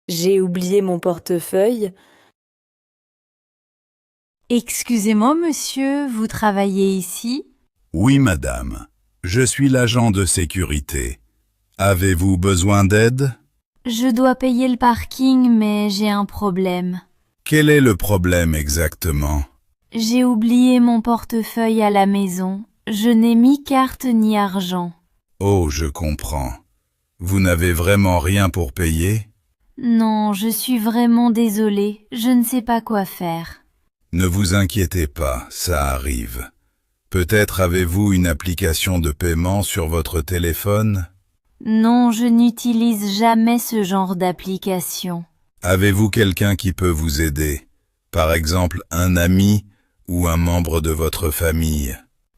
J'ai oublié mon portefeuille. Excusez-moi, monsieur, vous travaillez ici? Oui, madame. Je suis l'agent de sécurité. Avez-vous besoin d'aide? Je dois payer le parking, mais j'ai un problème. Quel est le problème exactement? J'ai oublié mon portefeuille à la maison. Je n'ai ni carte ni argent. Oh, je comprends. Vous n'avez vraiment rien pour payer? Non, je suis vraiment désolée. Je ne sais pas quoi faire. Ne vous inquiétez pas, ça arrive. Peut-être avez-vous une application de paiement sur votre téléphone? Non, je n'utilise jamais ce genre d'application. Avez-vous quelqu'un qui peut vous aider? Par exemple, un ami ou un membre de votre famille?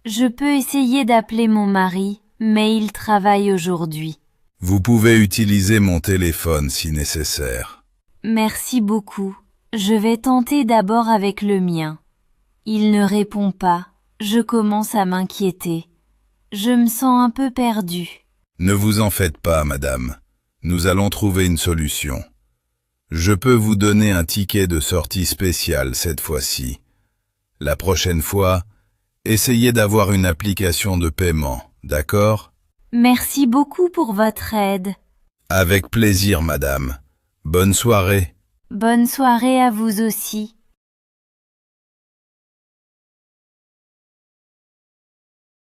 Je peux essayer d'appeler mon mari, mais il travaille aujourd'hui. Vous pouvez utiliser mon téléphone si nécessaire. Merci beaucoup. Je vais tenter d'abord avec le mien. Il ne répond pas. Je commence à m'inquiéter. Je me sens un peu perdue. Ne vous en faites pas, madame. Nous allons trouver une solution. Je peux vous donner un ticket de sortie spécial cette fois-ci. La prochaine fois, essayez d'avoir une application de paiement, d'accord? Merci beaucoup pour votre aide. Avec plaisir, madame. Bonne soirée. Bonne soirée à vous aussi.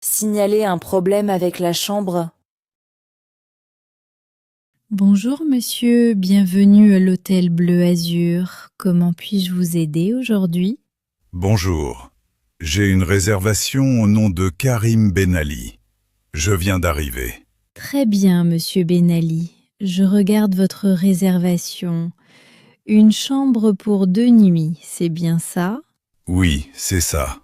Signaler un problème avec la chambre. Bonjour monsieur, bienvenue à l'hôtel Bleu Azur. Comment puis-je vous aider aujourd'hui? Bonjour. J'ai une réservation au nom de Karim Benali. Je viens d'arriver. Très bien monsieur Benali, je regarde votre réservation. Une chambre pour 2 nuits, c'est bien ça? Oui, c'est ça.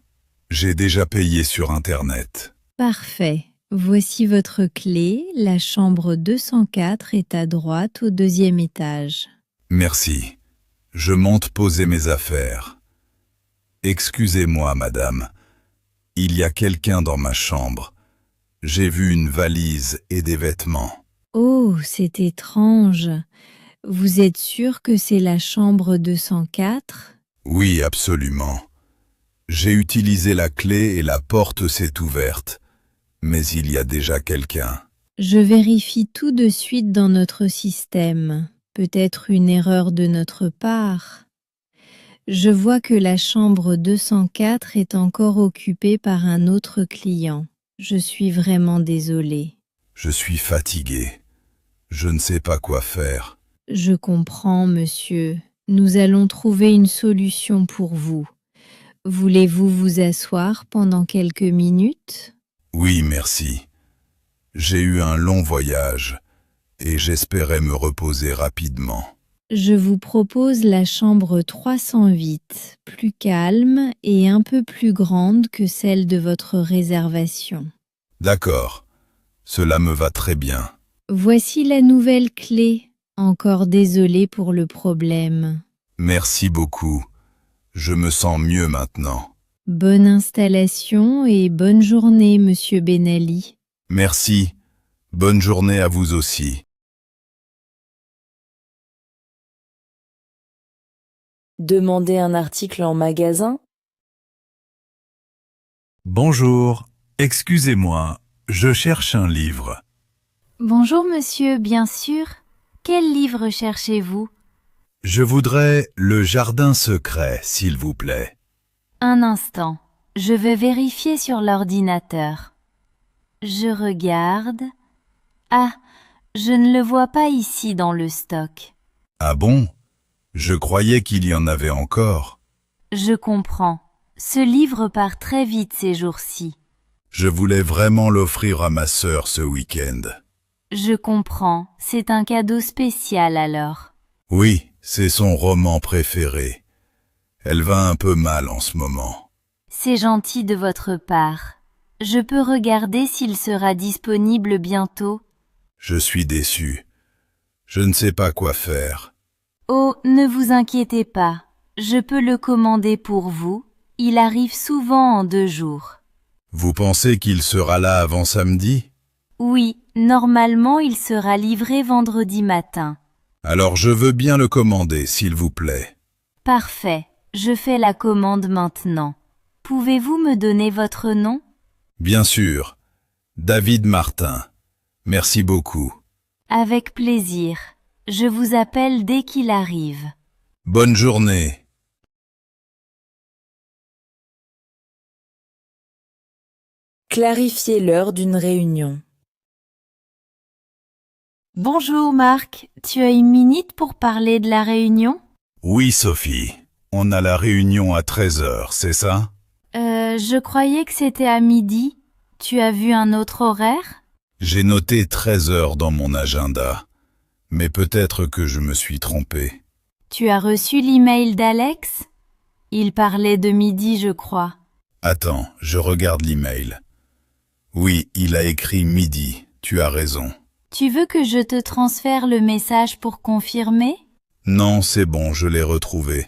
J'ai déjà payé sur Internet. Parfait. Voici votre clé, la chambre 204 est à droite au 2e étage. Merci. Je monte poser mes affaires. Excusez-moi, madame. Il y a quelqu'un dans ma chambre. J'ai vu une valise et des vêtements. Oh, c'est étrange. Vous êtes sûr que c'est la chambre 204? Oui, absolument. J'ai utilisé la clé et la porte s'est ouverte. Mais il y a déjà quelqu'un. Je vérifie tout de suite dans notre système. Peut-être une erreur de notre part. Je vois que la chambre 204 est encore occupée par un autre client. Je suis vraiment désolée. Je suis fatigué. Je ne sais pas quoi faire. Je comprends, monsieur. Nous allons trouver une solution pour vous. Voulez-vous vous asseoir pendant quelques minutes? Oui, merci. J'ai eu un long voyage et j'espérais me reposer rapidement. Je vous propose la chambre 308, plus calme et un peu plus grande que celle de votre réservation. D'accord. Cela me va très bien. Voici la nouvelle clé. Encore désolé pour le problème. Merci beaucoup. Je me sens mieux maintenant. Bonne installation et bonne journée, monsieur Benali. Merci. Bonne journée à vous aussi. Demander un article en magasin. Bonjour. Excusez-moi, je cherche un livre. Bonjour monsieur, bien sûr. Quel livre cherchez-vous? Je voudrais Le Jardin secret, s'il vous plaît. Un instant. Je vais vérifier sur l'ordinateur. Je regarde. Ah, je ne le vois pas ici dans le stock. Ah bon? Je croyais qu'il y en avait encore. Je comprends. Ce livre part très vite ces jours-ci. Je voulais vraiment l'offrir à ma sœur ce week-end. Je comprends. C'est un cadeau spécial alors. Oui, c'est son roman préféré. Elle va un peu mal en ce moment. C'est gentil de votre part. Je peux regarder s'il sera disponible bientôt. Je suis déçu. Je ne sais pas quoi faire. Oh, ne vous inquiétez pas. Je peux le commander pour vous. Il arrive souvent en 2 jours. Vous pensez qu'il sera là avant samedi? Oui, normalement il sera livré vendredi matin. Alors je veux bien le commander, s'il vous plaît. Parfait, je fais la commande maintenant. Pouvez-vous me donner votre nom? Bien sûr. David Martin. Merci beaucoup. Avec plaisir. Je vous appelle dès qu'il arrive. Bonne journée. Clarifier l'heure d'une réunion. Bonjour Marc, tu as une minute pour parler de la réunion? Oui, Sophie. On a la réunion à 13 heures, c'est ça? Je croyais que c'était à midi. Tu as vu un autre horaire? J'ai noté 13 heures dans mon agenda. Mais peut-être que je me suis trompé. Tu as reçu l'email d'Alex? Il parlait de midi, je crois. Attends, je regarde l'email. Oui, il a écrit midi. Tu as raison. Tu veux que je te transfère le message pour confirmer? Non, c'est bon, je l'ai retrouvé.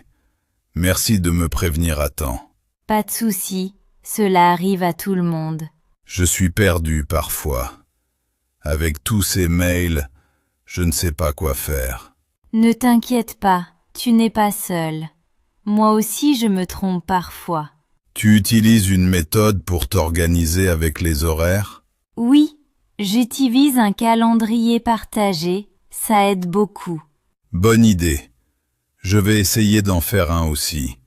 Merci de me prévenir à temps. Pas de souci, cela arrive à tout le monde. Je suis perdu parfois. Avec tous ces mails, je ne sais pas quoi faire. Ne t'inquiète pas, tu n'es pas seul. Moi aussi je me trompe parfois. Tu utilises une méthode pour t'organiser avec les horaires? Oui, j'utilise un calendrier partagé, ça aide beaucoup. Bonne idée. Je vais essayer d'en faire un aussi.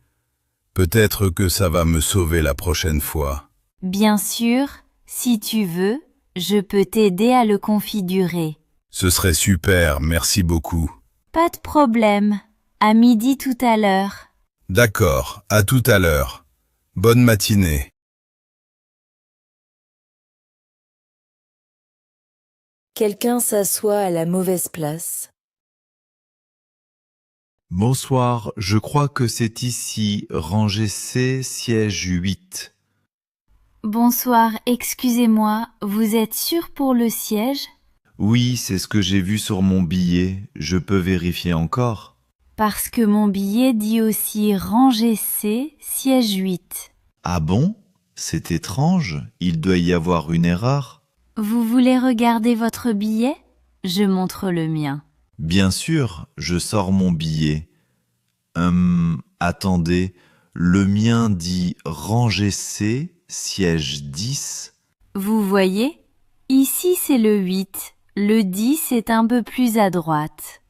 Peut-être que ça va me sauver la prochaine fois. Bien sûr, si tu veux, je peux t'aider à le configurer. Ce serait super, merci beaucoup. Pas de problème. À midi tout à l'heure. D'accord, à tout à l'heure. Bonne matinée. Quelqu'un s'assoit à la mauvaise place. Bonsoir, je crois que c'est ici, rangée C, siège 8. Bonsoir, excusez-moi, vous êtes sûr pour le siège? Oui, c'est ce que j'ai vu sur mon billet, je peux vérifier encore. Parce que mon billet dit aussi rangée C, siège 8. Ah bon? C'est étrange, il doit y avoir une erreur. Vous voulez regarder votre billet? Je montre le mien. Bien sûr, je sors mon billet. Attendez, le mien dit rangée C, siège 10. Vous voyez? Ici c'est le 8. Le 10 est un peu plus à droite.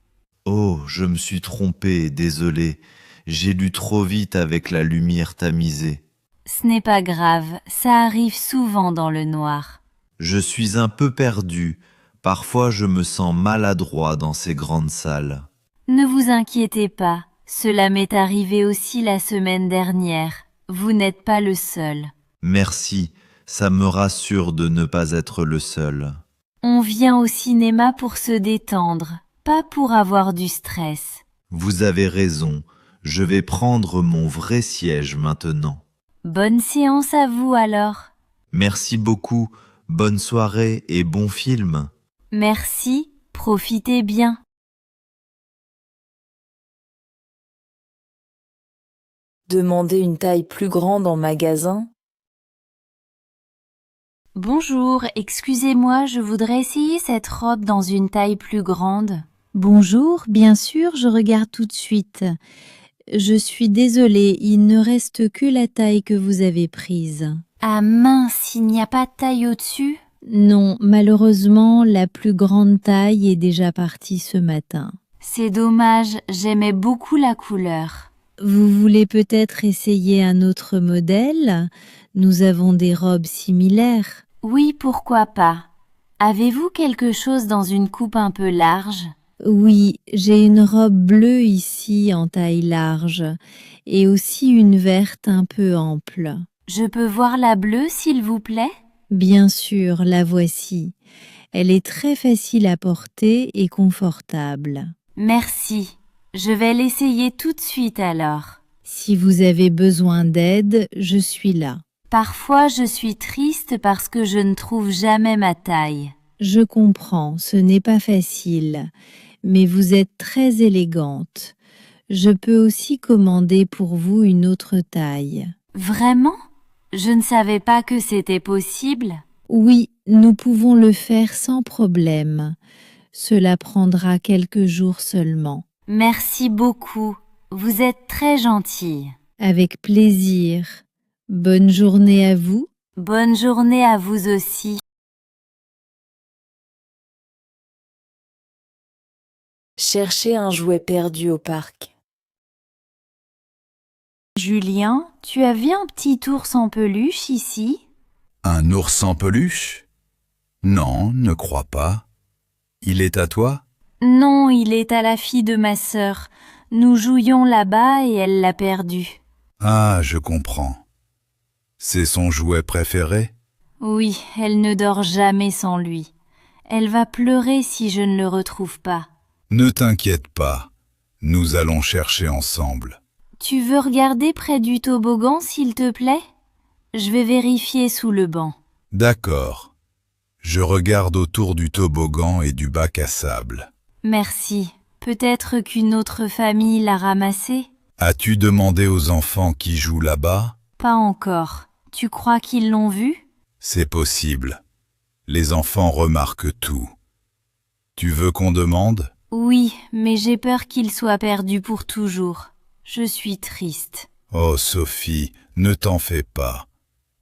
Oh, je me suis trompé, désolé. J'ai lu trop vite avec la lumière tamisée. Ce n'est pas grave, ça arrive souvent dans le noir. Je suis un peu perdu. Parfois je me sens maladroit dans ces grandes salles. Ne vous inquiétez pas, cela m'est arrivé aussi la semaine dernière. Vous n'êtes pas le seul. Merci, ça me rassure de ne pas être le seul. On vient au cinéma pour se détendre, pas pour avoir du stress. Vous avez raison, je vais prendre mon vrai siège maintenant. Bonne séance à vous alors. Merci beaucoup, bonne soirée et bon film. Merci, profitez bien. Demander une taille plus grande en magasin. Bonjour, excusez-moi, je voudrais essayer cette robe dans une taille plus grande. Bonjour, bien sûr, je regarde tout de suite. Je suis désolée, il ne reste que la taille que vous avez prise. Ah mince, il n'y a pas de taille au-dessus? Non, malheureusement, la plus grande taille est déjà partie ce matin. C'est dommage, j'aimais beaucoup la couleur. Vous voulez peut-être essayer un autre modèle? Nous avons des robes similaires. Oui, pourquoi pas. Avez-vous quelque chose dans une coupe un peu large? Oui, j'ai une robe bleue ici en taille large et aussi une verte un peu ample. Je peux voir la bleue, s'il vous plaît? Bien sûr, la voici. Elle est très facile à porter et confortable. Merci. Je vais l'essayer tout de suite alors. Si vous avez besoin d'aide, je suis là. Parfois, je suis triste parce que je ne trouve jamais ma taille. Je comprends, ce n'est pas facile, mais vous êtes très élégante. Je peux aussi commander pour vous une autre taille. Vraiment? Je ne savais pas que c'était possible. Oui, nous pouvons le faire sans problème. Cela prendra quelques jours seulement. Merci beaucoup. Vous êtes très gentille. Avec plaisir. Bonne journée à vous. Bonne journée à vous aussi. Chercher un jouet perdu au parc. Julien, tu as vu un petit ours en peluche ici? Un ours en peluche? Non, ne crois pas. Il est à toi? Non, il est à la fille de ma sœur. Nous jouions là-bas et elle l'a perdu. Ah, je comprends. C'est son jouet préféré? Oui, elle ne dort jamais sans lui. Elle va pleurer si je ne le retrouve pas. Ne t'inquiète pas, nous allons chercher ensemble. Tu veux regarder près du toboggan, s'il te plaît? Je vais vérifier sous le banc. D'accord. Je regarde autour du toboggan et du bac à sable. Merci. Peut-être qu'une autre famille l'a ramassé? As-tu demandé aux enfants qui jouent là-bas? Pas encore. Tu crois qu'ils l'ont vu? C'est possible. Les enfants remarquent tout. Tu veux qu'on demande? Oui, mais j'ai peur qu'il soit perdu pour toujours. Je suis triste. Oh Sophie, ne t'en fais pas.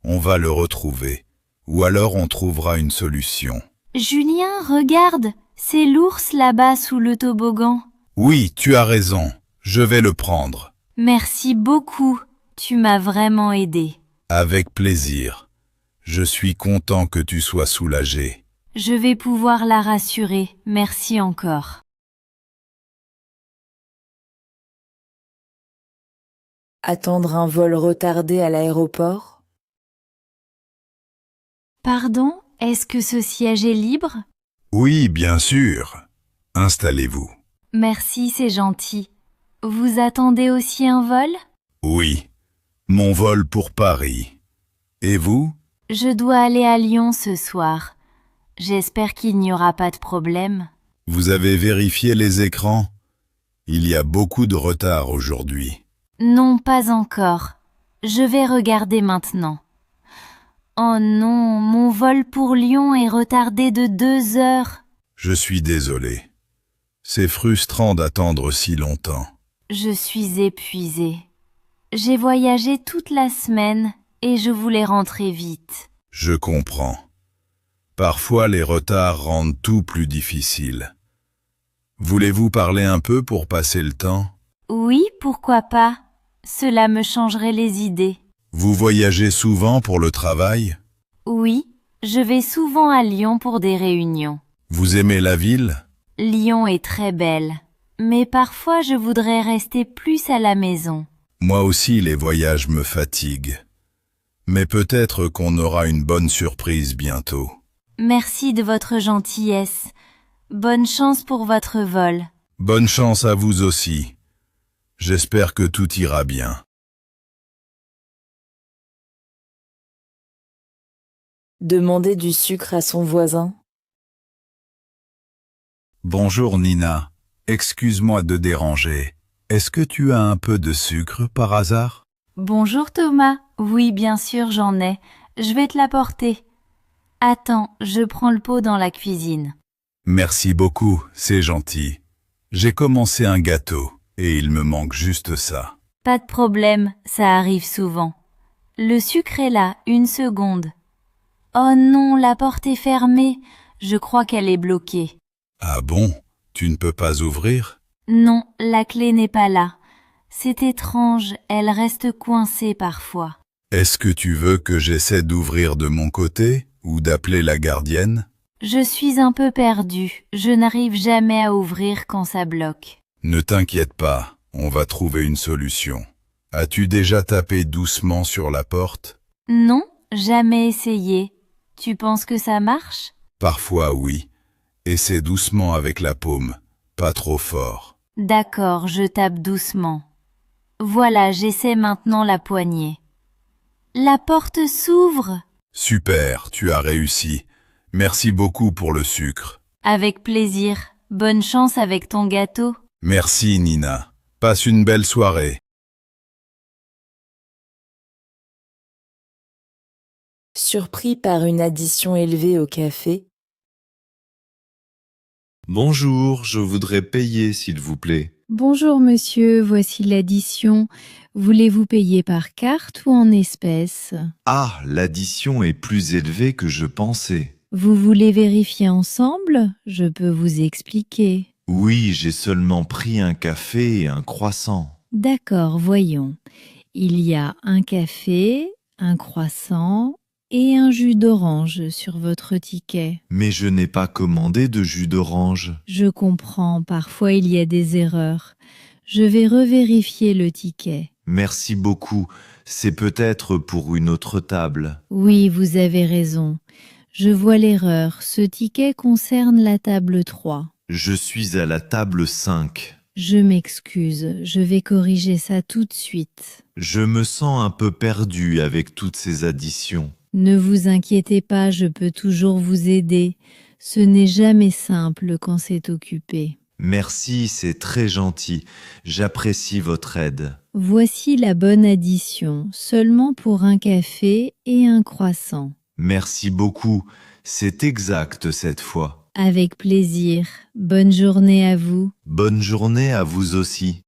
On va le retrouver. Ou alors on trouvera une solution. Julien, regarde, c'est l'ours là-bas sous le toboggan. Oui, tu as raison. Je vais le prendre. Merci beaucoup. Tu m'as vraiment aidé. Avec plaisir. Je suis content que tu sois soulagé. Je vais pouvoir la rassurer. Merci encore. Attendre un vol retardé à l'aéroport. Pardon, est-ce que ce siège est libre? Oui, bien sûr. Installez-vous. Merci, c'est gentil. Vous attendez aussi un vol? Oui. Mon vol pour Paris. Et vous? Je dois aller à Lyon ce soir. J'espère qu'il n'y aura pas de problème. Vous avez vérifié les écrans? Il y a beaucoup de retard aujourd'hui. Non, pas encore. Je vais regarder maintenant. Oh non, mon vol pour Lyon est retardé de 2 heures. Je suis désolé. C'est frustrant d'attendre si longtemps. Je suis épuisée. J'ai voyagé toute la semaine et je voulais rentrer vite. Je comprends. Parfois les retards rendent tout plus difficile. Voulez-vous parler un peu pour passer le temps? Oui, pourquoi pas? Cela me changerait les idées. Vous voyagez souvent pour le travail? Oui, je vais souvent à Lyon pour des réunions. Vous aimez la ville? Lyon est très belle, mais parfois je voudrais rester plus à la maison. Moi aussi les voyages me fatiguent. Mais peut-être qu'on aura une bonne surprise bientôt. Merci de votre gentillesse. Bonne chance pour votre vol. Bonne chance à vous aussi. J'espère que tout ira bien. Demander du sucre à son voisin. Bonjour Nina. Excuse-moi de déranger. Est-ce que tu as un peu de sucre par hasard? Bonjour Thomas. Oui, bien sûr, j'en ai. Je vais te l'apporter. Attends, je prends le pot dans la cuisine. Merci beaucoup, c'est gentil. J'ai commencé un gâteau et il me manque juste ça. Pas de problème, ça arrive souvent. Le sucre est là, 1 seconde. Oh non, la porte est fermée. Je crois qu'elle est bloquée. Ah bon? Tu ne peux pas ouvrir? Non, la clé n'est pas là. C'est étrange, elle reste coincée parfois. Est-ce que tu veux que j'essaie d'ouvrir de mon côté ou d'appeler la gardienne? Je suis un peu perdue. Je n'arrive jamais à ouvrir quand ça bloque. Ne t'inquiète pas, on va trouver une solution. As-tu déjà tapé doucement sur la porte? Non, jamais essayé. Tu penses que ça marche? Parfois oui. Essaie doucement avec la paume, pas trop fort. D'accord, je tape doucement. Voilà, j'essaie maintenant la poignée. La porte s'ouvre. Super, tu as réussi. Merci beaucoup pour le sucre. Avec plaisir. Bonne chance avec ton gâteau. Merci Nina. Passe une belle soirée. Surpris par une addition élevée au café. Bonjour, je voudrais payer, s'il vous plaît. Bonjour monsieur, voici l'addition. Voulez-vous payer par carte ou en espèces? Ah, l'addition est plus élevée que je pensais. Vous voulez vérifier ensemble? Je peux vous expliquer. Oui, j'ai seulement pris un café et un croissant. D'accord, voyons. Il y a un café, un croissant et un jus d'orange sur votre ticket. Mais je n'ai pas commandé de jus d'orange. Je comprends, parfois il y a des erreurs. Je vais revérifier le ticket. Merci beaucoup. C'est peut-être pour une autre table. Oui, vous avez raison. Je vois l'erreur. Ce ticket concerne la table 3. Je suis à la table 5. Je m'excuse, je vais corriger ça tout de suite. Je me sens un peu perdu avec toutes ces additions. Ne vous inquiétez pas, je peux toujours vous aider. Ce n'est jamais simple quand c'est occupé. Merci, c'est très gentil. J'apprécie votre aide. Voici la bonne addition, seulement pour un café et un croissant. Merci beaucoup. C'est exact cette fois. Avec plaisir. Bonne journée à vous. Bonne journée à vous aussi.